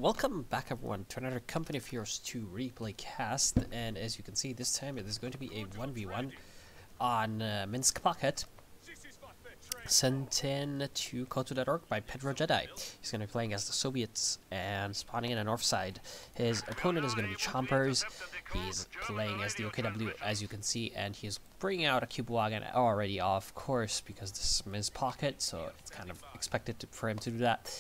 Welcome back everyone to another Company of Heroes 2 replay cast, and as you can see this time it is going to be a 1v1 on Minsk Pocket, sent in to Call2.org by Pedro Jedi. He's going to be playing as the Soviets and spawning in the north side. His opponent is going to be Chompers. He's playing as the OKW as you can see, and he's bringing out a cube wagon already, of course, because this is Minsk Pocket, so it's kind of expected for him to do that.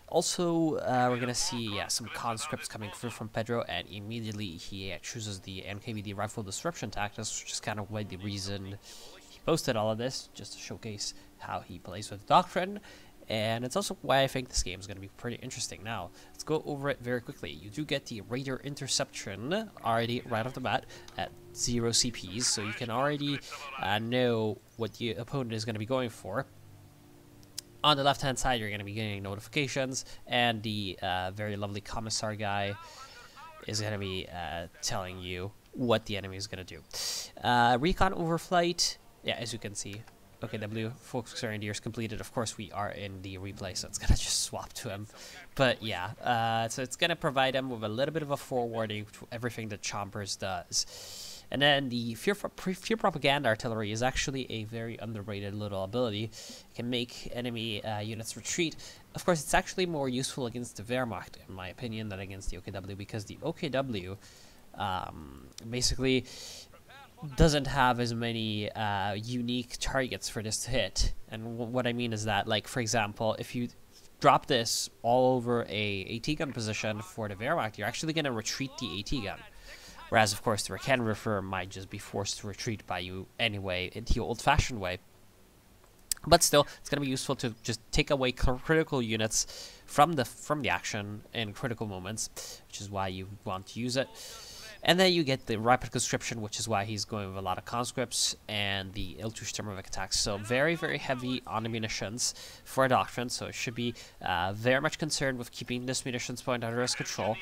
Also, we're going to see some conscripts coming through from Pedro, and immediately he chooses the NKVD rifle disruption tactics, which is kind of the reason he posted all of this, just to showcase how he plays with Doctrine. And it's also why I think this game is going to be pretty interesting. Now, let's go over it very quickly. You do get the Raider Interception already right off the bat at 0 CPs, so you can already know what the opponent is going to be going for. On the left-hand side, you're going to be getting notifications, and the very lovely Commissar guy is going to be telling you what the enemy is going to do. Recon Overflight, yeah, as you can see, OKW, Focus Grenadiers completed. Of course, we are in the replay, so it's going to just swap to him. But yeah, so it's going to provide him with a little bit of a forwarding to everything that Chompers does. And then the Fear Propaganda Artillery is actually a very underrated little ability. It can make enemy units retreat. Of course, it's actually more useful against the Wehrmacht, in my opinion, than against the OKW, because the OKW basically doesn't have as many unique targets for this to hit. And what I mean is that, like, for example, if you drop this all over a AT gun position for the Wehrmacht, you're actually going to retreat the AT gun. Whereas, of course, the Reckenwerfer might just be forced to retreat by you anyway, in the old-fashioned way. But still, it's going to be useful to just take away critical units from the action in critical moments, which is why you want to use it. And then you get the Rapid Conscription, which is why he's going with a lot of conscripts, and the Iltusturmovik attacks. So very, very heavy on the munitions for a Doctrine, so it should be very much concerned with keeping this munitions point under his control.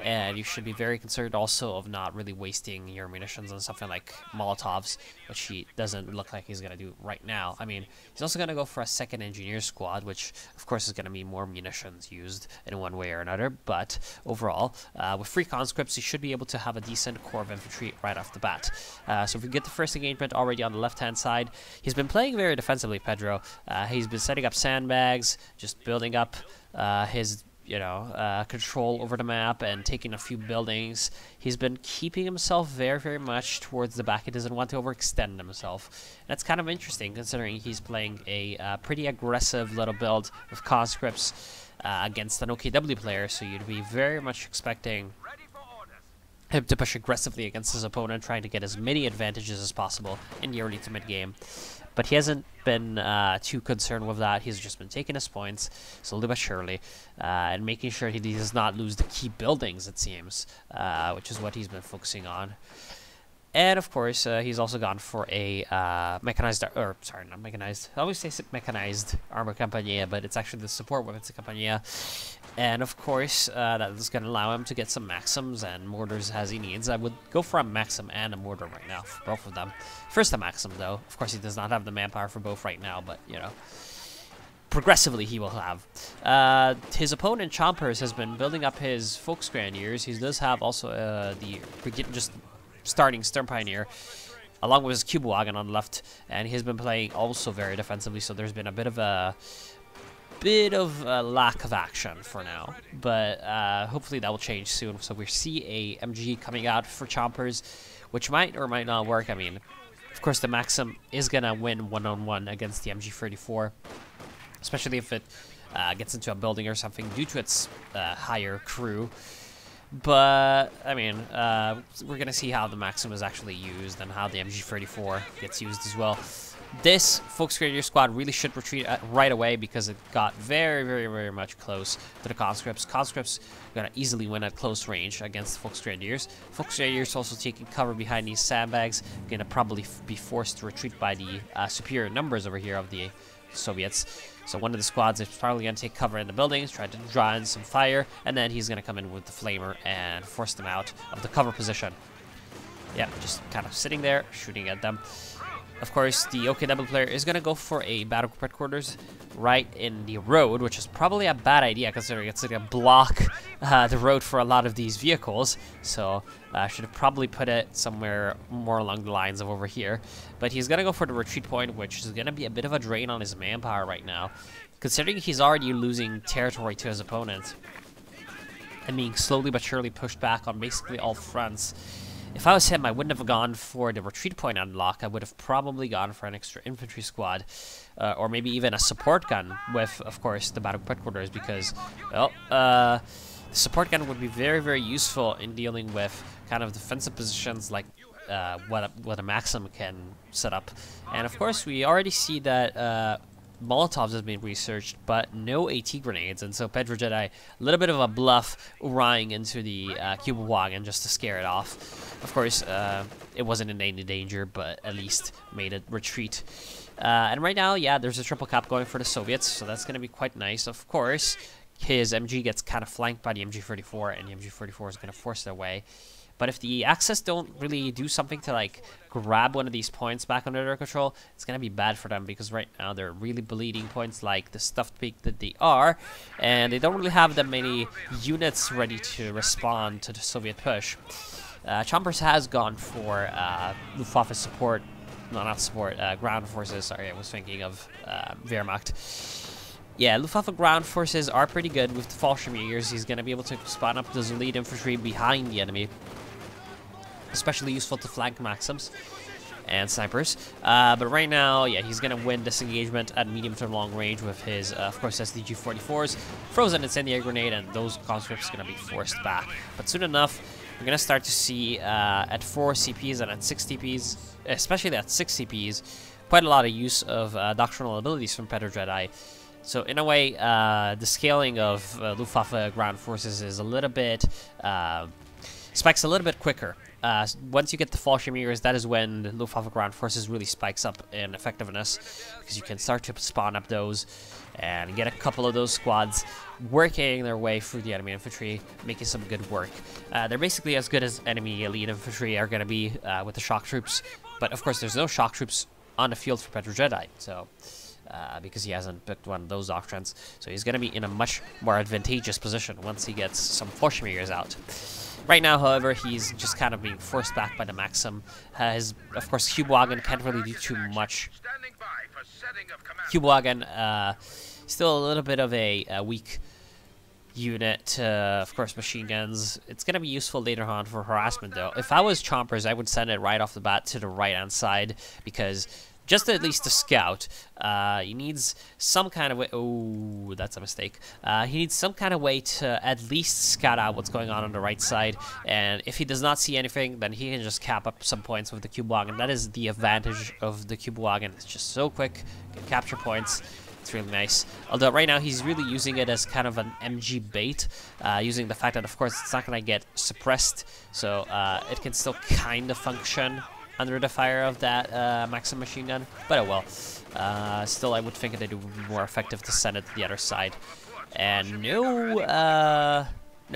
And you should be very concerned also of not really wasting your munitions on something like Molotovs, which he doesn't look like he's going to do right now. I mean, he's also going to go for a second engineer squad, which of course is going to be more munitions used in one way or another. But overall, with 3 conscripts, he should be able to have a decent core of infantry right off the bat. So if we get the first engagement already on the left-hand side, he's been playing very defensively, Pedro. He's been setting up sandbags, just building up his control over the map and taking a few buildings. He's been keeping himself very, very much towards the back. He doesn't want to overextend himself. And that's kind of interesting considering he's playing a pretty aggressive little build with conscripts against an OKW player, so you'd be very much expecting him to push aggressively against his opponent, trying to get as many advantages as possible in the early to mid game. But he hasn't been too concerned with that. He's just been taking his points slowly but surely, and making sure he does not lose the key buildings, it seems, which is what he's been focusing on. And of course, he's also gone for a mechanized, or sorry, not mechanized. I always say mechanized armor compagnia, but it's actually the support weapons compagnia. And of course, that is going to allow him to get some Maxims and mortars as he needs. I would go for a Maxim and a mortar right now for both of them. First a Maxim, though. Of course, he does not have the manpower for both right now, but, you know, progressively he will have. His opponent, Chompers, has been building up his Focus Grenadiers. He does have also just starting Stern Pioneer, along with his Cube Wagon on the left, and he's been playing also very defensively, so there's been a bit of a lack of action for now, but hopefully that will change soon. So we see a MG coming out for Chompers, which might or might not work. I mean, of course the Maxim is gonna win one-on-one against the MG34, especially if it gets into a building or something due to its higher crew. But, I mean, we're going to see how the Maxim is actually used and how the MG34 gets used as well. This Focus Grenadier squad really should retreat right away because it got very, very, very much close to the conscripts. Conscripts are going to easily win at close range against the Focus Grenadiers. Focus Grenadiers also taking cover behind these sandbags, going to probably be forced to retreat by the superior numbers over here of the Soviets. So one of the squads is probably going to take cover in the buildings, try to draw in some fire, and then he's going to come in with the flamer and force them out of the cover position. Yeah, just kind of sitting there, shooting at them. of course, the OKW player is going to go for a battle group headquarters right in the road, which is probably a bad idea considering it's going to block the road for a lot of these vehicles. So I should have probably put it somewhere more along the lines of over here. But he's going to go for the retreat point, which is going to be a bit of a drain on his manpower right now, considering he's already losing territory to his opponent and being slowly but surely pushed back on basically all fronts. If I was him, I wouldn't have gone for the retreat point unlock. I would have probably gone for an extra infantry squad, or maybe even a support gun with, of course, the battle headquarters, because, well, the support gun would be very, very useful in dealing with kind of defensive positions like what a Maxim can set up. And, of course, we already see that Molotovs has been researched, but no AT grenades, and so Pedro Jedi, a little bit of a bluff, Rhying into the Cube Wagon just to scare it off. Of course, it wasn't in any danger, but at least made it retreat. And right now, yeah, there's a triple cap going for the Soviets, so that's going to be quite nice. Of course, his MG gets kind of flanked by the MG34, and the MG34 is going to force their way. But if the Axis don't really do something to, like, grab one of these points back under their control, it's going to be bad for them, because right now they're really bleeding points like the stuffed pig that they are, and they don't really have that many units ready to respond to the Soviet push. Chompers has gone for Luftwaffe support, no, not support, ground forces, sorry, I was thinking of Wehrmacht. Yeah, Luftwaffe ground forces are pretty good with the Fallschirmjägers. He's going to be able to spawn up those elite infantry behind the enemy. Especially useful to flank Maxims and snipers. But right now, yeah, he's going to win this engagement at medium to long range with his, of course, SDG-44s, Frozen Incendiary Grenade, and those conscripts are going to be forced back. But soon enough, we're going to start to see at 4 CPs and at 6 TPs, especially at 6 CPs, quite a lot of use of doctrinal abilities from Pedro Jedi. So in a way, the scaling of Luftwaffe ground forces is a little bit, spikes a little bit quicker. Once you get the Fallschirmjägers, that is when the Luftwaffe ground forces really spikes up in effectiveness, because you can start to spawn up those and get a couple of those squads working their way through the enemy infantry, making some good work. They're basically as good as enemy elite infantry are going to be with the shock troops, but of course there's no shock troops on the field for Pedro Jedi, so because he hasn't picked one of those doctrines, so he's going to be in a much more advantageous position once he gets some Fallschirmjägers out. Right now, however, he's just kind of being forced back by the Maxim. His, of course, Cube Wagon can't really do too much. Cube Wagon, still a little bit of a weak unit. Of course, machine guns. It's going to be useful later on for harassment, though. If I was Chompers, I would send it right off the bat to the right-hand side, because just at least to scout, he needs some kind of way. Oh, that's a mistake. He needs some kind of way to at least scout out what's going on the right side. And if he does not see anything, then he can just cap up some points with the Cube Wagon. That is the advantage of the Cube Wagon. It's just so quick, can capture points. It's really nice. Although right now he's really using it as kind of an MG bait, using the fact that, of course, it's not going to get suppressed, so it can still kind of function under the fire of that Maxim machine gun, but oh well. Still, I would think that it would be more effective to send it to the other side. And no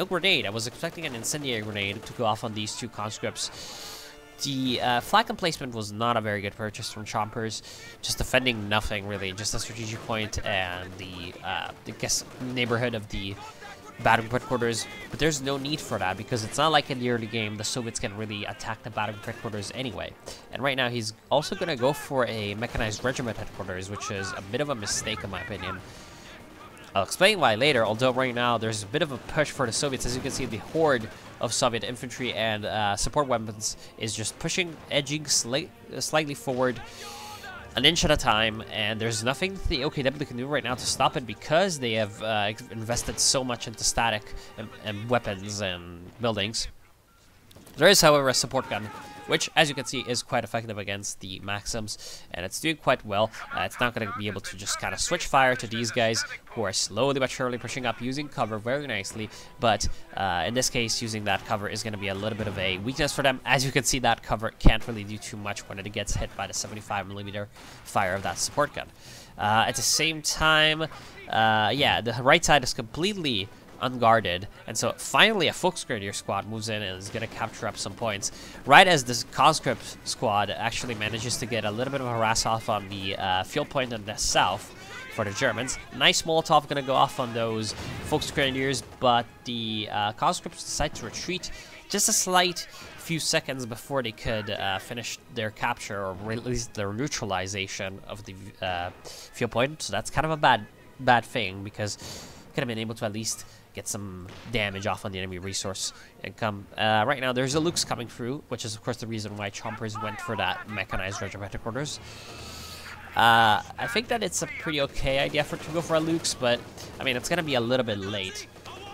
grenade. I was expecting an incendiary grenade to go off on these two conscripts. The flag emplacement was not a very good purchase from Chompers, just defending nothing really, just a strategic point and the I guess neighborhood of the battle headquarters, but there's no need for that, because it's not like in the early game the Soviets can really attack the battle headquarters anyway. And right now he's also going to go for a mechanized regiment headquarters, which is a bit of a mistake in my opinion. I'll explain why later, although right now there's a bit of a push for the Soviets. As you can see, the horde of Soviet infantry and support weapons is just pushing, edging slightly forward, an inch at a time, and there's nothing the OKW can do right now to stop it, because they have invested so much into static and weapons and buildings. There is, however, a support gun, which, as you can see, is quite effective against the Maxims, and it's doing quite well. It's not going to be able to just kind of switch fire to these guys, who are slowly but surely pushing up, using cover very nicely, but in this case, using that cover is going to be a little bit of a weakness for them. As you can see, that cover can't really do too much when it gets hit by the 75mm fire of that support gun. At the same time, yeah, the right side is completely unguarded, and so finally a Volksgrenadier squad moves in and is going to capture up some points. Right as this conscript squad actually manages to get a little bit of a harass off on the field point in the south for the Germans. Nice Molotov going to go off on those Volksgrenadiers, but the conscripts decide to retreat just a slight few seconds before they could finish their capture or at least their neutralization of the field point. So that's kind of a bad thing, because could have been able to at least get some damage off on the enemy resource income. Right now there's a Lukes coming through, which is of course the reason why Chompers went for that mechanized regimental quarters. I think that it's a pretty okay idea to go for a Lukes, but I mean it's gonna be a little bit late.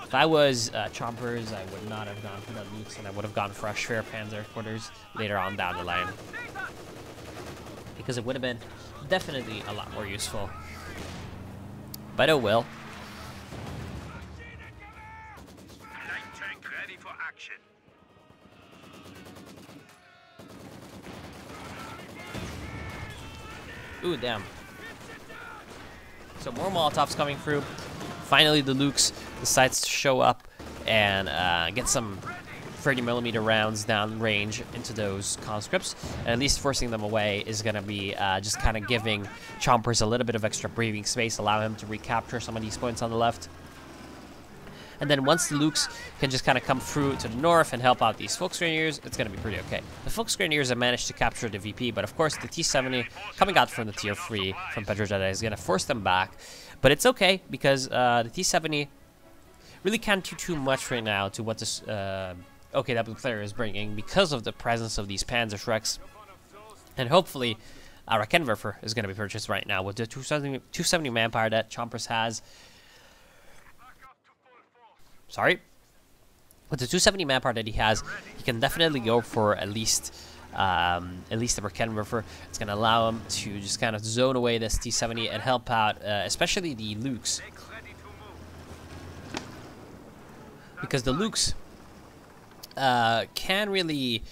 If I was Chompers, I would not have gone for the Lukes, and I would have gone for a Schwer Panzer quarters later on down the line, because it would have been definitely a lot more useful. But oh well. Ooh, damn. So more Molotovs coming through. Finally, the Lukes decides to show up and get some 30mm rounds down range into those conscripts. And at least forcing them away is going to be just kind of giving Chompers a little bit of extra breathing space, allow him to recapture some of these points on the left. And then once the Lukes can just kind of come through to the north and help out these Volksgrenadiers, it's going to be pretty okay. The Volksgrenadiers have managed to capture the VP, but of course the T-70 coming out from the tier 3 from Pedro Jedi is going to force them back. But it's okay, because the T-70 really can't do too much right now to what this OKW player is bringing, because of the presence of these Panzerschrecks. And hopefully a Raketenwerfer is going to be purchased right now with the 270 manpower that Chompers has. Sorry. With the 270 manpower that he has, he can definitely go for at least the Raketenwerfer. It's going to allow him to just kind of zone away this T-70 and help out, especially the Lukes. Because the Lukes can really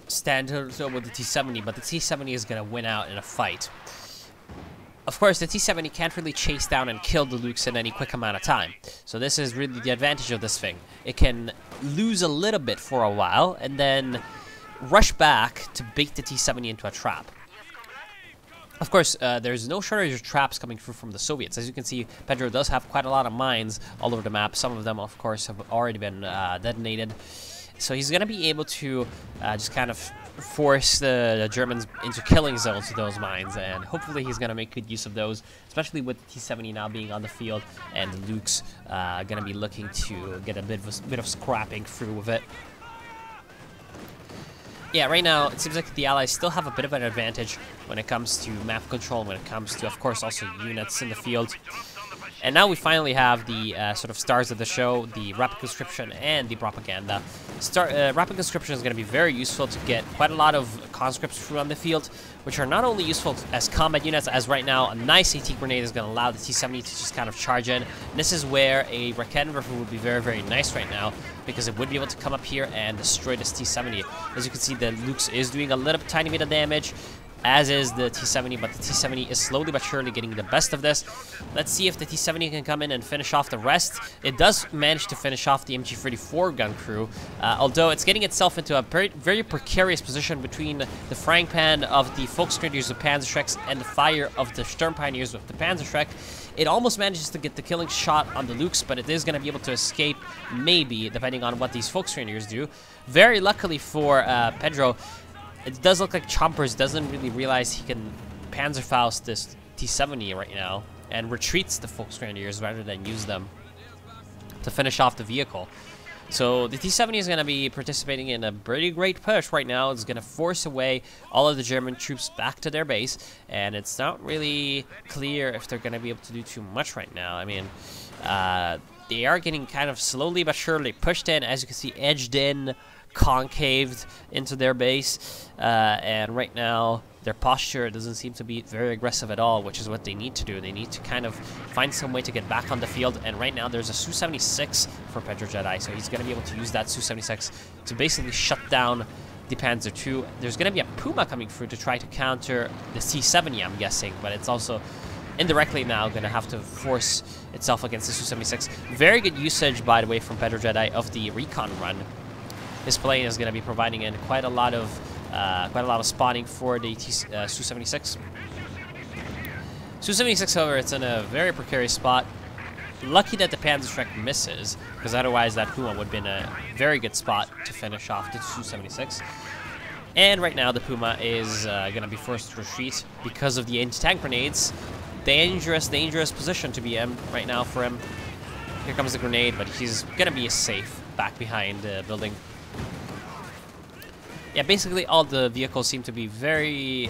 stand toe-to-toe with the T-70, but the T-70 is going to win out in a fight. Of course, the T-70 can't really chase down and kill the Lukes in any quick amount of time. So this is really the advantage of this thing. It can lose a little bit for a while and then rush back to bait the T-70 into a trap. Of course, there's no shortage of traps coming through from the Soviets. As you can see, Pedro does have quite a lot of mines all over the map. Some of them, of course, have already been detonated. So he's going to be able to just kind of force the Germans into killing zones with those mines, and hopefully he's going to make good use of those, especially with the T-70 now being on the field, and the Lukes going to be looking to get a bit of scrapping through with it. Yeah, right now it seems like the Allies still have a bit of an advantage when it comes to map control, when it comes to, of course, also units in the field. And now we finally have the sort of stars of the show, the rapid conscription and the propaganda. Rapid conscription is going to be very useful to get quite a lot of conscripts through on the field, which are not only useful as combat units, as right now a nice AT grenade is going to allow the T-70 to just kind of charge in. And this is where a Raketenwerfer would be very, very nice right now, because it would be able to come up here and destroy this T-70. As you can see, the Lukes is doing a little tiny bit of damage, as is the T-70, but the T-70 is slowly but surely getting the best of this. Let's see if the T-70 can come in and finish off the rest. It does manage to finish off the MG-34 gun crew, although it's getting itself into a very precarious position between the frying pan of the Volksgrenadiers with Panzerschrecks and the fire of the Sturm Pioneers with the Panzerschreck. It almost manages to get the killing shot on the Lukes, but it is going to be able to escape, maybe, depending on what these Volksgrenadiers do. Very luckily for Pedro, it does look like Chompers doesn't really realize he can Panzerfaust this T-70 right now and retreats the Volksgrenadiers rather than use them to finish off the vehicle. So the T-70 is going to be participating in a pretty great push right now. It's going to force away all of the German troops back to their base, and it's not really clear if they're going to be able to do too much right now. I mean, they are getting kind of slowly but surely pushed in, as you can see, edged in, concaved into their base, and right now their posture doesn't seem to be very aggressive at all, which is what they need to do. They need to kind of find some way to get back on the field, and right now there's a Su-76 for Pedro Jedi, so he's going to be able to use that Su-76 to basically shut down the Panzer II. There's going to be a Puma coming through to try to counter the T-70, I'm guessing, but it's also indirectly now going to have to force itself against the Su-76. Very good usage, by the way, from Pedro Jedi of the recon run. This plane is going to be providing in quite a lot of spawning for the Su-76. Su-76, however, it's in a very precarious spot. Lucky that the Panzerschreck misses, because otherwise that Puma would have been a very good spot to finish off the Su-76. And right now the Puma is going to be forced to retreat because of the anti-tank grenades. Dangerous position to be in right now for him. Here comes the grenade, but he's going to be safe back behind the building. Yeah, basically all the vehicles seem to be very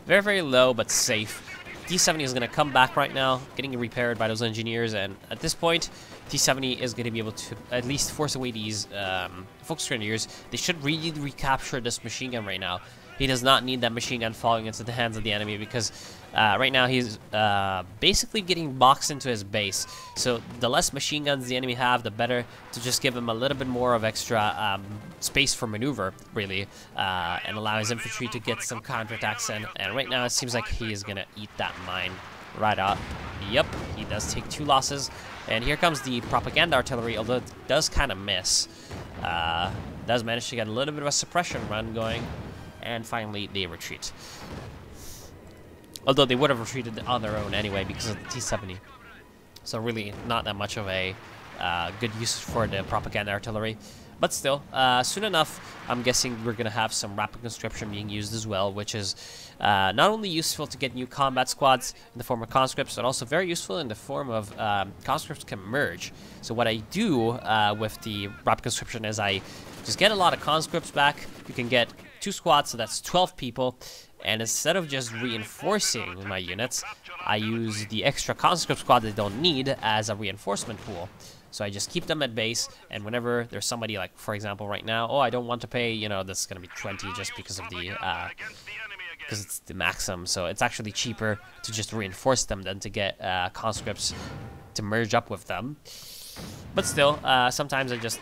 low but safe. T-70 is going to come back right now, getting repaired by those engineers, and at this point, T-70 is going to be able to at least force away these Focus Grenadiers. They should really recapture this machine gun right now. He does not need that machine gun falling into the hands of the enemy, because right now he's basically getting boxed into his base. So the less machine guns the enemy have, the better, to just give him a little bit more of extra space for maneuver, really, and allow his infantry to get some counterattacks in. And right now it seems like he is going to eat that mine right up. Yep, he does take 2 losses. And here comes the propaganda artillery, although it does kind of miss. Does manage to get a little bit of a suppression run going. And finally, they retreat. Although they would have retreated on their own anyway because of the T-70. So really not that much of a good use for the propaganda artillery. But still, soon enough, I'm guessing we're going to have some rapid conscription being used as well, which is not only useful to get new combat squads in the form of conscripts, but also very useful in the form of conscripts can merge. So what I do with the rapid conscription is I just get a lot of conscripts back. You can get 2 squads, so that's 12 people. And instead of just reinforcing my units, I use the extra conscript squad they don't need as a reinforcement pool. So I just keep them at base, and whenever there's somebody, like, for example, right now, oh, I don't want to pay, you know, this is going to be 20 just because of the, because it's the maximum. So it's actually cheaper to just reinforce them than to get conscripts to merge up with them. But still, sometimes I just,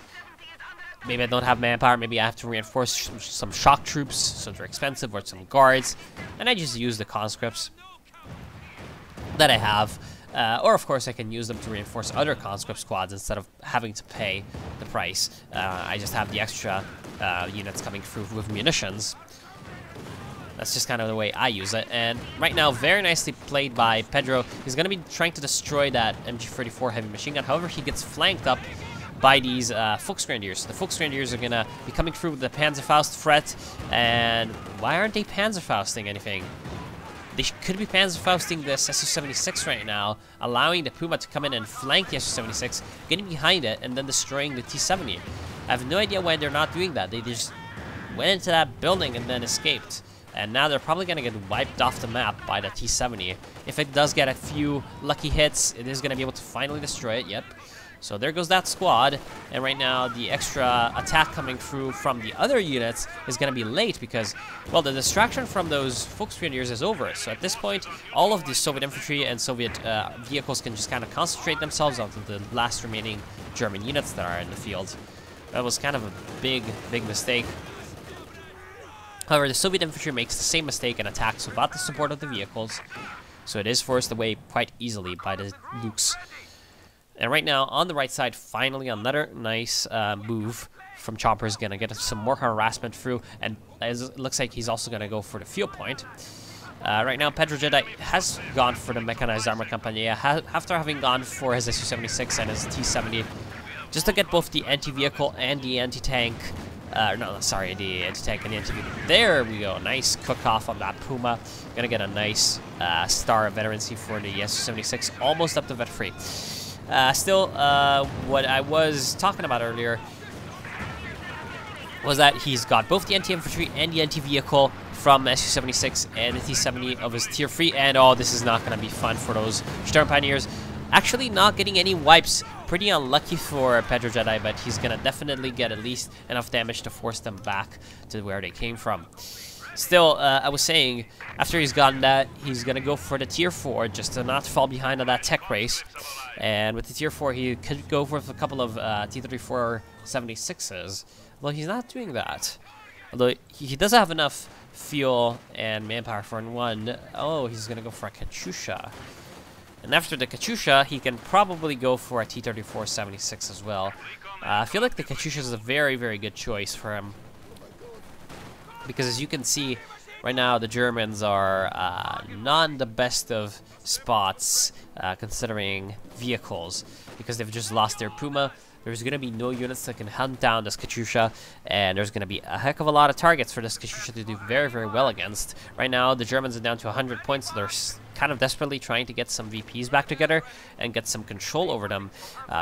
maybe I don't have manpower, maybe I have to reinforce some shock troops, so they're expensive, or some guards, and I just use the conscripts that I have. Or, of course, I can use them to reinforce other conscript squads instead of having to pay the price. I just have the extra units coming through with munitions. That's just kind of the way I use it. And right now, very nicely played by Pedro. He's going to be trying to destroy that MG34 heavy machine gun. However, he gets flanked up by these Volksgrenadiers. The Volksgrenadiers are going to be coming through with the Panzerfaust threat. And why aren't they Panzerfausting anything? They could be Panzerfausting the Su-76 right now, allowing the Puma to come in and flank the Su-76, getting behind it, and then destroying the T-70. I have no idea why they're not doing that. They just went into that building and then escaped. And now they're probably going to get wiped off the map by the T-70. If it does get a few lucky hits, it is going to be able to finally destroy it, yep. So there goes that squad, and right now the extra attack coming through from the other units is going to be late because, well, the distraction from those Volksgrenadiers is over. So at this point, all of the Soviet infantry and Soviet vehicles can just kind of concentrate themselves on the last remaining German units that are in the field. That was kind of a big mistake. However, the Soviet infantry makes the same mistake and attacks without the support of the vehicles, so it is forced away quite easily by the nukes. And right now, on the right side, finally another nice move from Chopper is going to get some more harassment through, and it looks like he's also going to go for the field point. Right now, Pedro Jedi has gone for the Mechanized Armor Company after having gone for his Su-76 and his T-70, just to get both the anti-vehicle and the anti-tank. No, sorry, the anti-tank and the anti-vehicle. There we go. Nice cook-off on that Puma. Going to get a nice star of veterancy for the Su-76, almost up to vet free. Still, what I was talking about earlier was that he's got both the anti-infantry and the anti-vehicle from Su-76 and the T-70 of his tier 3, and oh, this is not going to be fun for those Stern Pioneers. Actually not getting any wipes, pretty unlucky for Pedro Jedi, but he's going to definitely get at least enough damage to force them back to where they came from. Still, I was saying, after he's gotten that, he's going to go for the tier 4 just to not fall behind on that tech race. And with the tier 4, he could go for a couple of T-34 76s. Well, he's not doing that. Although he does have enough fuel and manpower for in one. Oh, he's gonna go for a Katyusha. And after the Katyusha, he can probably go for a T-34-76 as well. I feel like the Katyusha is a very, very good choice for him. Because as you can see, right now the Germans are not in the best of spots considering vehicles. Because they've just lost their Puma. There's going to be no units that can hunt down this Katyusha, and there's going to be a heck of a lot of targets for this Katyusha to do very, very well against. Right now, the Germans are down to 100 points, so they're kind of desperately trying to get some VPs back together and get some control over them,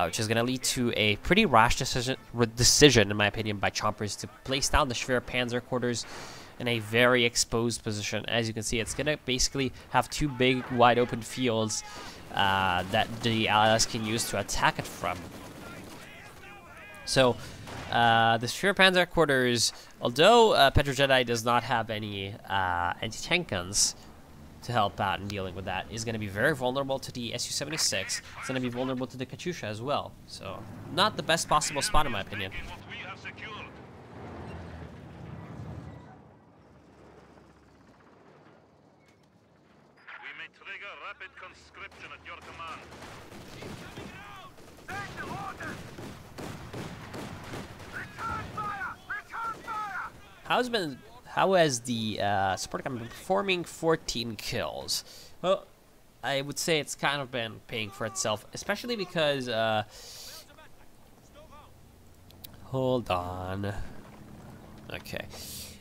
which is going to lead to a pretty rash decision, in my opinion, by Chompers to place down the Schwer Panzer quarters in a very exposed position. As you can see, it's going to basically have two big, wide open fields that the Allies can use to attack it from. So, the Schwer Panzer quarters, although Petro Jedi does not have any anti-tank guns to help out in dealing with that, is going to be very vulnerable to the Su-76. It's going to be vulnerable to the Katyusha as well. So, not the best possible spot in my opinion. We may trigger rapid conscription at your command. How has the support gun been performing? 14 kills. Well, I would say it's kind of been paying for itself, especially because hold on. Okay.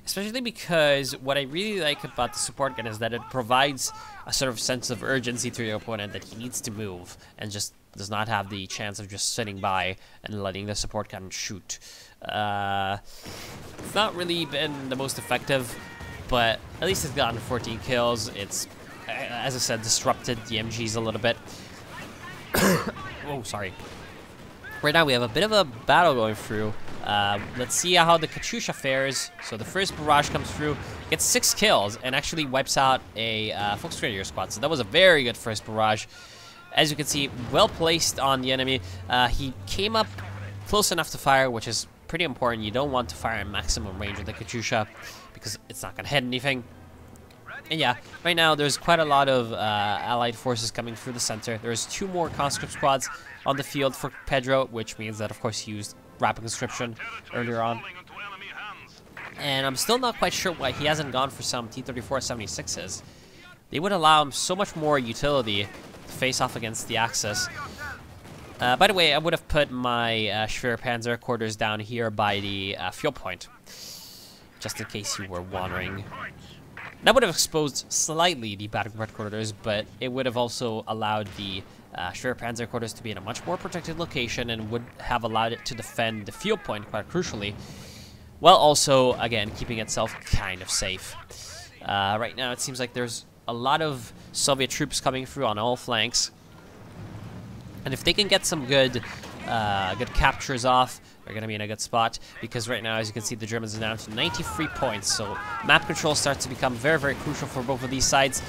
Especially because what I really like about the support gun is that it provides a sort of sense of urgency to your opponent that he needs to move and just does not have the chance of just sitting by and letting the support gun shoot. It's not really been the most effective, but at least it's gotten 14 kills. It's, as I said, disrupted the MGs a little bit. Oh, sorry. Right now we have a bit of a battle going through. Let's see how the Katyusha fares. So the first barrage comes through, gets 6 kills, and actually wipes out a Volksgrenadier squad. So that was a very good first barrage. As you can see, well placed on the enemy. He came up close enough to fire, which is pretty important. You don't want to fire in maximum range with the Katyusha because it's not going to hit anything. And yeah, right now there's quite a lot of allied forces coming through the center. There's 2 more conscript squads on the field for Pedro, which means that of course he used rapid conscription earlier on. And I'm still not quite sure why he hasn't gone for some T-34-76s. They would allow him so much more utility to face off against the Axis. By the way, I would have put my Schwer Panzer quarters down here by the fuel point, just in case you were wondering. That would have exposed slightly the battlefield quarters, but it would have also allowed the Schwer Panzer quarters to be in a much more protected location and would have allowed it to defend the fuel point quite crucially, while also, again, keeping itself kind of safe. Right now, it seems like there's a lot of Soviet troops coming through on all flanks. And if they can get some good captures off, they're going to be in a good spot, because right now, as you can see, the Germans are down to 93 points, so map control starts to become very, very crucial for both of these sides.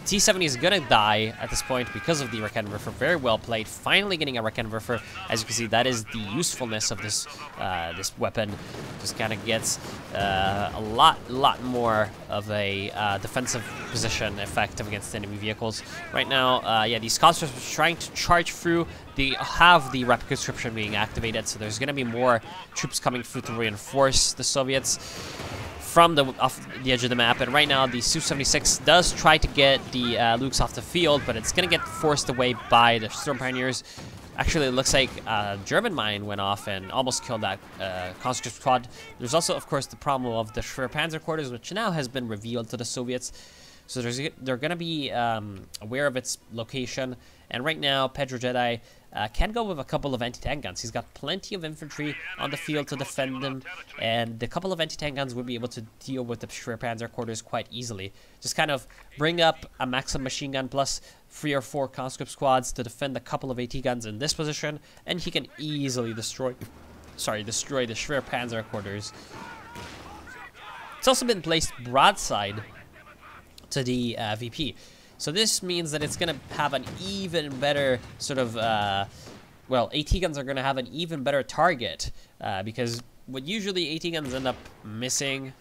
The T-70 is going to die at this point because of the Raketenwerfer. Very well played, finally getting a Raketenwerfer. As you can see, that is the usefulness of this this weapon. Just kind of gets a lot more of a defensive position effective against enemy vehicles. Right now, yeah, these conscripts are trying to charge through. They have the rapid conscription being activated, so there's going to be more troops coming through to reinforce the Soviets from off the edge of the map. And right now, the Su-76 does try to get the Lukes off the field, but it's going to get forced away by the Storm Pioneers. Actually, it looks like a German mine went off and almost killed that conscript squad. There's also, of course, the problem of the Schwer Panzer quarters, which now has been revealed to the Soviets. So they're going to be aware of its location. And right now, Pedro Jedi can go with a couple of anti-tank guns. He's got plenty of infantry on the field to defend them, and a couple of anti-tank guns would be able to deal with the Schwer Panzer quarters quite easily. Just kind of bring up a Maxim machine gun plus 3 or 4 conscript squads to defend a couple of AT guns in this position, and he can easily destroy the Schwer Panzer quarters. It's also been placed broadside to the VP. So this means that it's going to have an even better sort of, well, AT guns are going to have an even better target, because what usually AT guns end up missing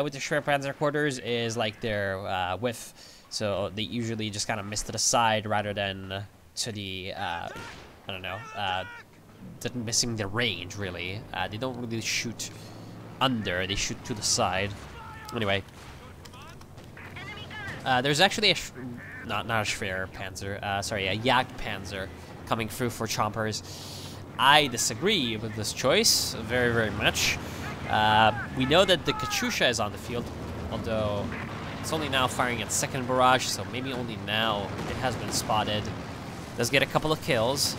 with the Schwerpanzer quarters is like their width. So they usually just kind of miss to the side rather than to the, I don't know, missing the range, really. They don't really shoot under, they shoot to the side. Anyway. There's actually not a Schwerpanzer, sorry, a Jagdpanzer coming through for chompers. I disagree with this choice very, very much. We know that the Katyusha is on the field, although it's only now firing its second barrage, so maybe only now it has been spotted. Does get a couple of kills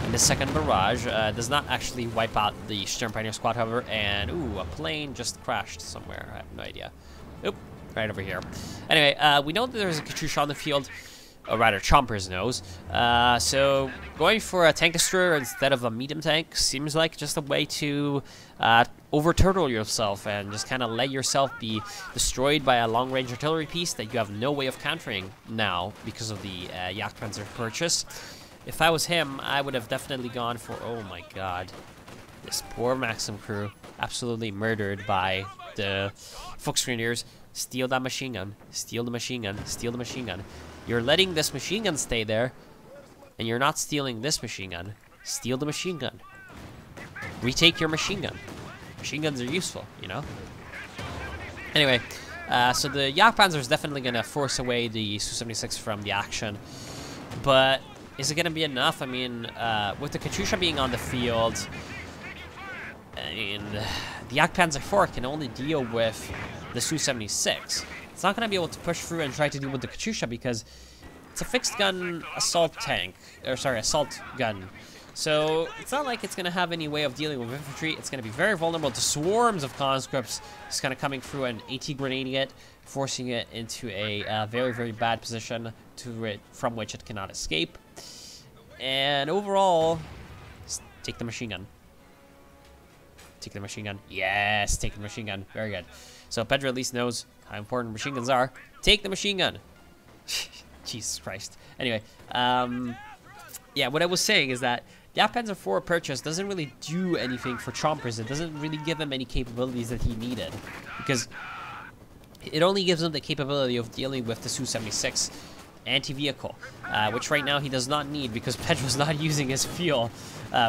in the second barrage. Does not actually wipe out the Stern Pioneer squad, however, and ooh, a plane just crashed somewhere. I have no idea. Oop, right over here. Anyway, we know that there's a Katyusha on the field. Or rather, Chompers knows. So going for a tank destroyer instead of a medium tank seems like just a way to over-turtle yourself and just kind of let yourself be destroyed by a long-range artillery piece that you have no way of countering now because of the Jagdpanzer purchase. If I was him, I would have definitely gone for, oh my god, this poor Maxim crew, absolutely murdered by the Volksgrenadiers. Steal that machine gun, steal the machine gun, steal the machine gun. You're letting this machine gun stay there, and you're not stealing this machine gun. Steal the machine gun. Retake your machine gun. Machine guns are useful, you know? Anyway, so the Jagdpanzer is definitely going to force away the Su-76 from the action. But is it going to be enough? I mean, with the Katyusha being on the field, I mean, the Jagdpanzer 4 can only deal with the Su-76. It's not going to be able to push through and try to deal with the Katyusha because it's a fixed gun assault tank, or sorry, assault gun. So it's not like it's going to have any way of dealing with infantry. It's going to be very vulnerable to swarms of conscripts just kind of coming through and AT grenading it, forcing it into a very, very bad position from which it cannot escape. And overall, take the machine gun. Take the machine gun. Yes, take the machine gun. Very good. So Pedro at least knows how important machine guns are. Take the machine gun. Jesus Christ. Anyway, yeah, what I was saying is that the Jagdpanzer 4 purchase doesn't really do anything for Chompers. It doesn't really give him any capabilities that he needed, because it only gives him the capability of dealing with the Su-76 anti-vehicle, which right now he does not need because Pedro's not using his fuel,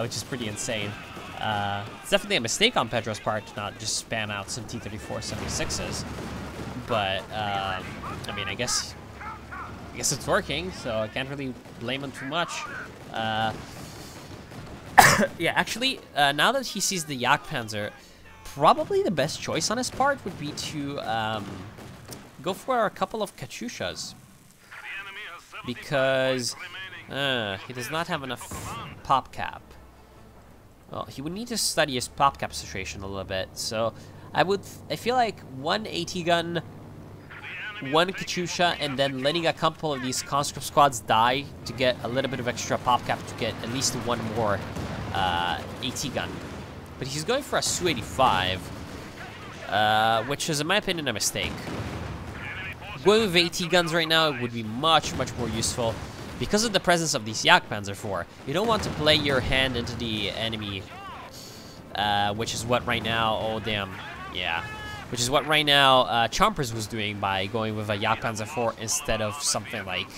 which is pretty insane. It's definitely a mistake on Pedro's part to not just spam out some T-34 76s. But, I mean, I guess it's working, so I can't really blame him too much. Yeah, actually, now that he sees the Jagdpanzer, probably the best choice on his part would be to go for a couple of Katyushas. Because he does not have enough pop cap. Well, he would need to study his pop cap situation a little bit. So I feel like one AT gun, one Katyusha, and then letting a couple of these conscript squads die to get a little bit of extra pop cap to get at least one more AT gun. But he's going for a Su-85, which is, in my opinion, a mistake. Going with AT guns right now would be much, much more useful. Because of the presence of these Jagdpanzer 4, you don't want to play your hand into the enemy, which is what right now, oh damn, yeah. Which is what right now Chompers was doing by going with a Jagdpanzer 4 instead of something like,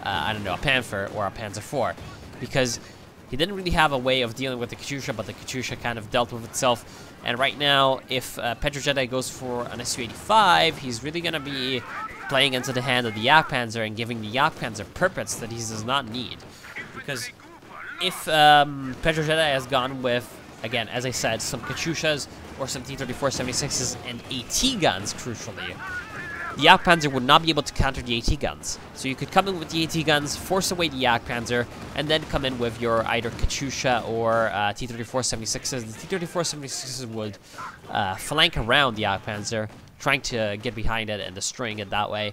I don't know, a Panther or a Panzer 4. Because he didn't really have a way of dealing with the Katyusha, but the Katyusha kind of dealt with itself. And right now, if Petro Jedi goes for an Su-85, he's really going to be playing into the hand of the Jagdpanzer and giving the Jagdpanzer purpose that he does not need. Because if Petro Jedi has gone with, again, as I said, some Katyushas or some T-34 76s and AT guns, crucially, the Jagdpanzer would not be able to counter the AT guns. So you could come in with the AT guns, force away the Jagdpanzer, and then come in with your either Katyusha or T-34 76s. The T-34 76s would flank around the Jagdpanzer, trying to get behind it and destroying it that way.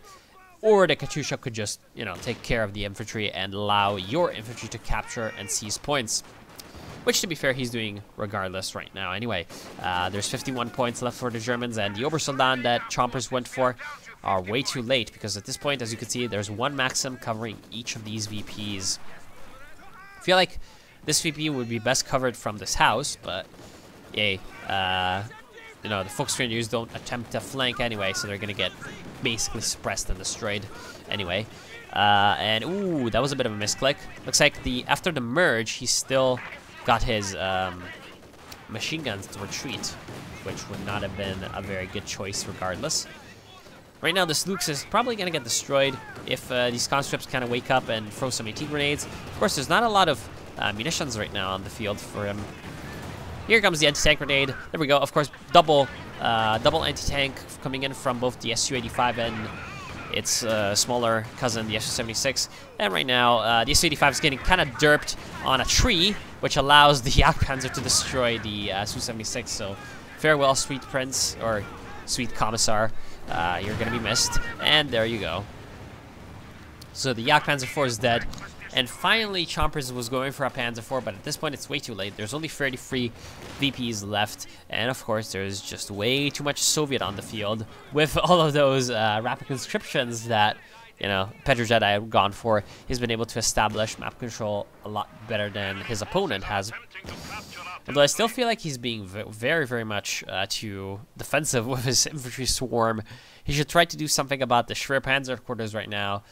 Or the Katyusha could just, you know, take care of the infantry and allow your infantry to capture and seize points. Which, to be fair, he's doing regardless right now. Anyway, there's 51 points left for the Germans, and the Obersoldat that Chompers went for are way too late, because at this point, as you can see, there's one Maxim covering each of these VPs. I feel like this VP would be best covered from this house, but yay. you know, the Focus Rangers don't attempt to flank anyway, so they're gonna get basically suppressed and destroyed anyway. And ooh, that was a bit of a misclick. Looks like after the merge, he's still got his machine guns to retreat, which would not have been a very good choice regardless. Right now, this Lux is probably going to get destroyed if these conscripts kind of wake up and throw some AT grenades. Of course, there's not a lot of munitions right now on the field for him. Here comes the anti-tank grenade. There we go. Of course, double anti-tank coming in from both the Su-85 and its smaller cousin, the Su-76. And right now, the Su-85 is getting kind of derped on a tree, which allows the Jagdpanzer to destroy the Su-76. So, farewell, sweet prince, or sweet commissar. You're going to be missed. And there you go. So the Jagdpanzer 4 is dead. And finally, Chompers was going for a Panzer 4, but at this point, it's way too late. There's only 33 VPs left. And of course, there's just way too much Soviet on the field with all of those rapid conscriptions that, you know, Pedro Jedi had gone for. He's been able to establish map control a lot better than his opponent has. Although I still feel like he's being very, very much too defensive with his infantry swarm. He should try to do something about the Schwerpanzer headquarters right now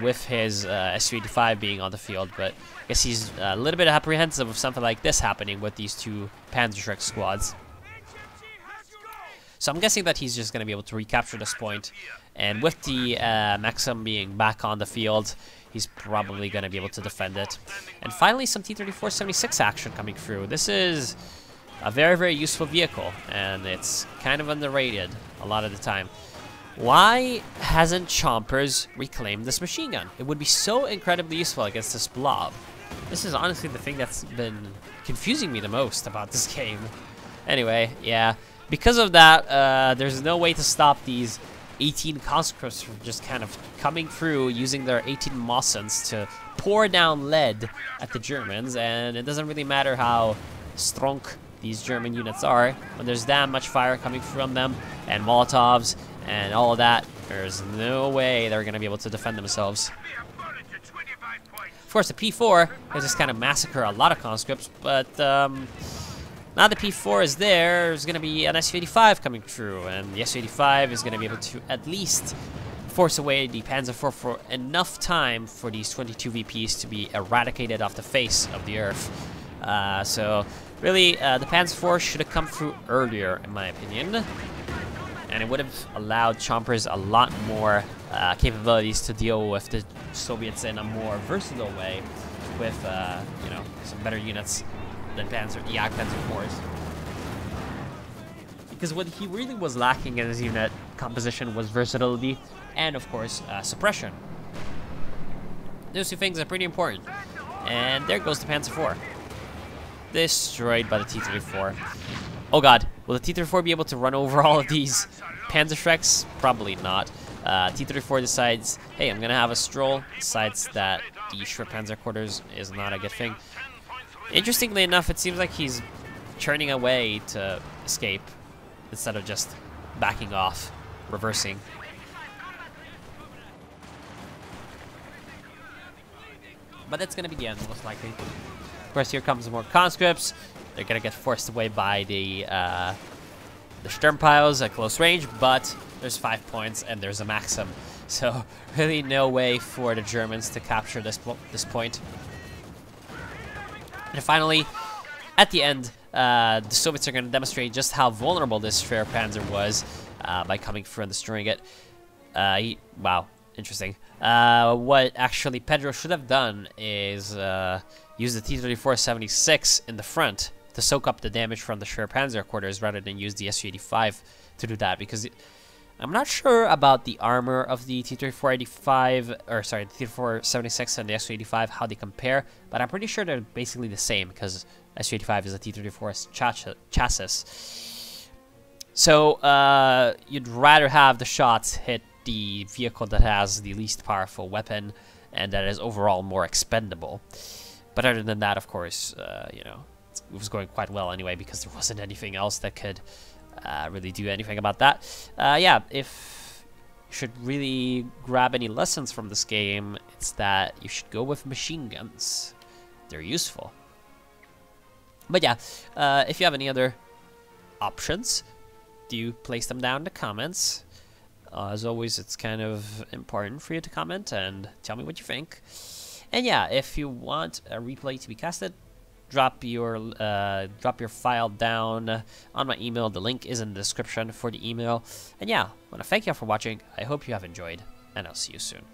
with his Su-85 being on the field. But I guess he's a little bit apprehensive of something like this happening with these two Panzerschreck squads. So I'm guessing that he's just going to be able to recapture this point. And with the Maxim being back on the field, he's probably going to be able to defend it. And finally, some T-34-76 action coming through. This is a very, very useful vehicle, and it's kind of underrated a lot of the time. Why hasn't Chompers reclaimed this machine gun? It would be so incredibly useful against this blob. This is honestly the thing that's been confusing me the most about this game. Anyway, yeah. Because of that, there's no way to stop these 18 conscripts from just kind of coming through using their 18 Mossens to pour down lead at the Germans, and it doesn't really matter how strong these German units are. When there's that much fire coming from them, and Molotovs, and all of that, there's no way they're going to be able to defend themselves. Of course, the P4 will just kind of massacre a lot of conscripts, but now the P4 is there, there's going to be an Su-85 coming through, and the Su-85 is going to be able to at least force away the Panzer IV for enough time for these 22 VPs to be eradicated off the face of the earth. So, really, the Panzer IV should have come through earlier, in my opinion. And it would have allowed Chompers a lot more capabilities to deal with the Soviets in a more versatile way with, you know, some better units than Panzer IVs. Because what he really was lacking in his unit composition was versatility and, of course, suppression. Those two things are pretty important. And there goes the Panzer IV. Destroyed by the T-34. Oh god, will the T-34 be able to run over all of these Panzerschrecks? Probably not. T-34 decides, hey, I'm gonna have a stroll. Decides that the Schwerpanzer quarters is not a good thing. Interestingly enough, it seems like he's turning away to escape instead of just backing off, reversing. But that's gonna be the end, most likely. Of course, here comes more conscripts. They're gonna get forced away by the Sturmpiles at close range, but there's 5 points and there's a Maxim. So really no way for the Germans to capture this point. And finally, at the end, the Soviets are going to demonstrate just how vulnerable this Schwerpanzer was by coming through and destroying it. Wow, interesting. What actually Pedro should have done is use the T-34-76 in the front to soak up the damage from the Schwerpanzer quarters rather than use the Su-85 to do that, because I'm not sure about the armor of the T-34-85, or sorry, the T-34-76 and the Su-85, how they compare, but I'm pretty sure they're basically the same, because Su-85 is a T-34 chassis. So, you'd rather have the shots hit the vehicle that has the least powerful weapon, and that is overall more expendable. But other than that, of course, you know, it was going quite well anyway, because there wasn't anything else that could really do anything about that. Yeah, if you should really grab any lessons from this game, it's that you should go with machine guns. They're useful. But yeah, if you have any other options, do place them down in the comments. As always, it's kind of important for you to comment and tell me what you think. And yeah, if you want a replay to be casted, drop your file down on my email. The link is in the description for the email. And yeah, I want to thank you all for watching. I hope you have enjoyed, and I'll see you soon.